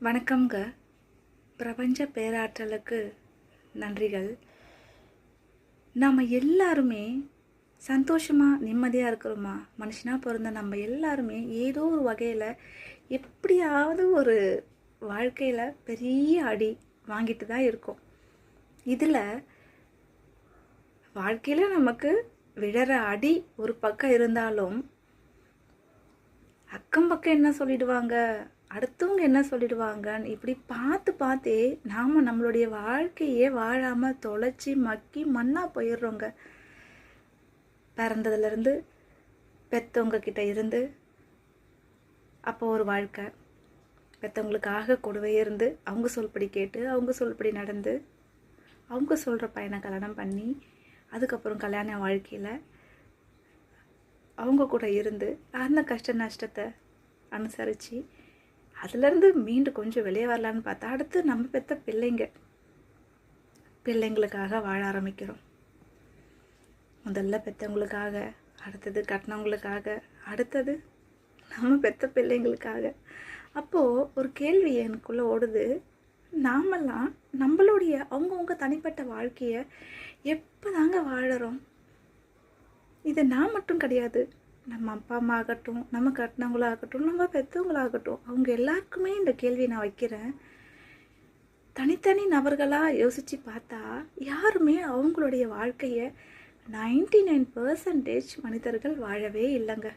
வணக்கம்ங்க. பிரபஞ்ச பேராற்றலுக்கு நன்றிகள். நாம் எல்லாருமே சந்தோஷமாக நிம்மதியாக இருக்கிறோமா? மனுஷனாக பிறந்த நம்ம எல்லாருமே ஏதோ ஒரு வகையில் எப்படியாவது ஒரு வாழ்க்கையில் பெரிய அடி வாங்கிட்டு தான் இருக்கோம். இதில் வாழ்க்கையில் நமக்கு விழற அடி ஒரு பக்கம் இருந்தாலும் அக்கம் பக்கம் என்ன சொல்லிடுவாங்க, அடுத்தவங்க என்ன சொல்லிடுவாங்கன்னு இப்படி பார்த்தே நாம் நம்மளுடைய வாழ்க்கையே வாழாமல் தொலைச்சி மக்கி மண்ணாக போயிடுறோங்க. பிறந்ததுலேருந்து பெற்றவங்க கிட்ட இருந்து அப்போ ஒரு வாழ்க்கை, பெற்றவங்களுக்காக கூடவே இருந்து அவங்க சொல்படி கேட்டு அவங்க சொல்படி நடந்து அவங்க சொல்கிற பையனை கல்யாணம் பண்ணி அதுக்கப்புறம் கல்யாண வாழ்க்கையில் அவங்க கூட இருந்து அந்த கஷ்ட நஷ்டத்தை அனுசரித்து அதுலேருந்து மீண்டும் கொஞ்சம் வெளியே வரலான்னு பார்த்தா அடுத்து நம்ம பெற்ற பிள்ளைங்களுக்காக வாழ ஆரம்பிக்கிறோம். முதல்ல பெற்றவங்களுக்காக, அடுத்தது கட்டினவங்களுக்காக, அடுத்தது நம்ம பெற்ற பிள்ளைங்களுக்காக. அப்போது ஒரு கேள்வி எனக்குள்ளே ஓடுது, நாமெல்லாம் நம்மளுடைய அவங்கவுங்க தனிப்பட்ட வாழ்க்கையை எப்போ தாங்க வாழறோம்? இது நான் மட்டும் கிடையாது, நம்ம அப்பா அம்மா ஆகட்டும், நம்ம கட்டினவங்களாகட்டும், நம்ம பெற்றவங்களாகட்டும், அவங்க எல்லாருக்குமே இந்த கேள்வியை நான் வைக்கிறேன். தனித்தனி நபர்களாக யோசித்து பார்த்தா யாருமே அவங்களுடைய வாழ்க்கையை 99% மனிதர்கள் வாழவே இல்லைங்க.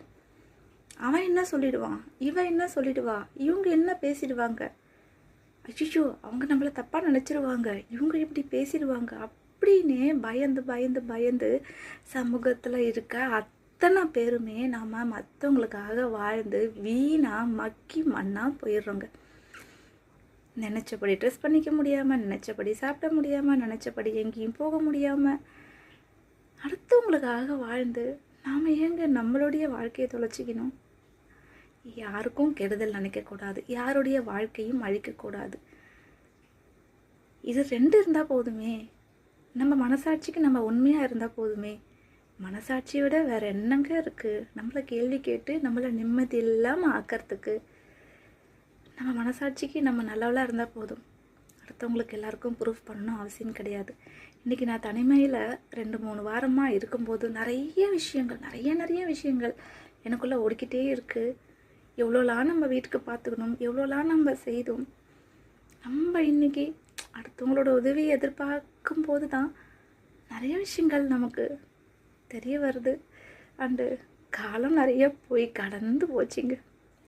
அவன் என்ன சொல்லிடுவான், இவன் என்ன சொல்லிடுவா, இவங்க என்ன பேசிடுவாங்க, அச்சோ அவங்க நம்மளை தப்பாக நினச்சிருவாங்க, இவங்க இப்படி பேசிடுவாங்க அப்படின்னு பயந்து பயந்து பயந்து சமூகத்தில் இருக்க அத்தனை பேருமே நாம் மற்றவங்களுக்காக வாழ்ந்து வீணாக மக்கி மண்ணாக போயிடுறோங்க. நினச்சபடி ட்ரெஸ் பண்ணிக்க முடியாமல், நினச்சபடி சாப்பிட முடியாமல், நினச்சபடி எங்கேயும் போக முடியாமல் அடுத்தவங்களுக்காக வாழ்ந்து நாம் ஏங்க நம்மளுடைய வாழ்க்கையை தொலைச்சிக்கணும்? யாருக்கும் கெடுதல் நினைக்கக்கூடாது, யாருடைய வாழ்க்கையும் அழிக்கக்கூடாது. இது 2 இருந்தால் போதுமே. நம்ம மனசாட்சிக்கு நம்ம உண்மையாக இருந்தால் போதுமே. மனசாட்சியை விட வேறு என்னங்க இருக்குது? நம்மளை கேள்வி கேட்டு நம்மளை நிம்மதி இல்லாமல் ஆக்கிறதுக்கு நம்ம மனசாட்சிக்கு நம்ம நல்லவளாக இருந்தால் போதும். அடுத்தவங்களுக்கு எல்லாருக்கும் ப்ரூஃப் பண்ணணும் அவசியம் கிடையாது. இன்றைக்கி நான் தனிமையில் 2-3 வாரமாக இருக்கும்போது நிறைய விஷயங்கள் எனக்குள்ளே ஓடிக்கிட்டே இருக்குது. எவ்வளோலாம் நம்ம வீட்டுக்கு பார்த்துக்கணும், எவ்வளோலாம் நம்ம செய்தோம். நம்ம இன்றைக்கி அடுத்தவங்களோட உதவியை எதிர்பார்க்கும் போது தான் நிறைய விஷயங்கள் நமக்கு தெரிய வருது. அண்டு காலம் நிறைய போய் கடந்து போச்சுங்க.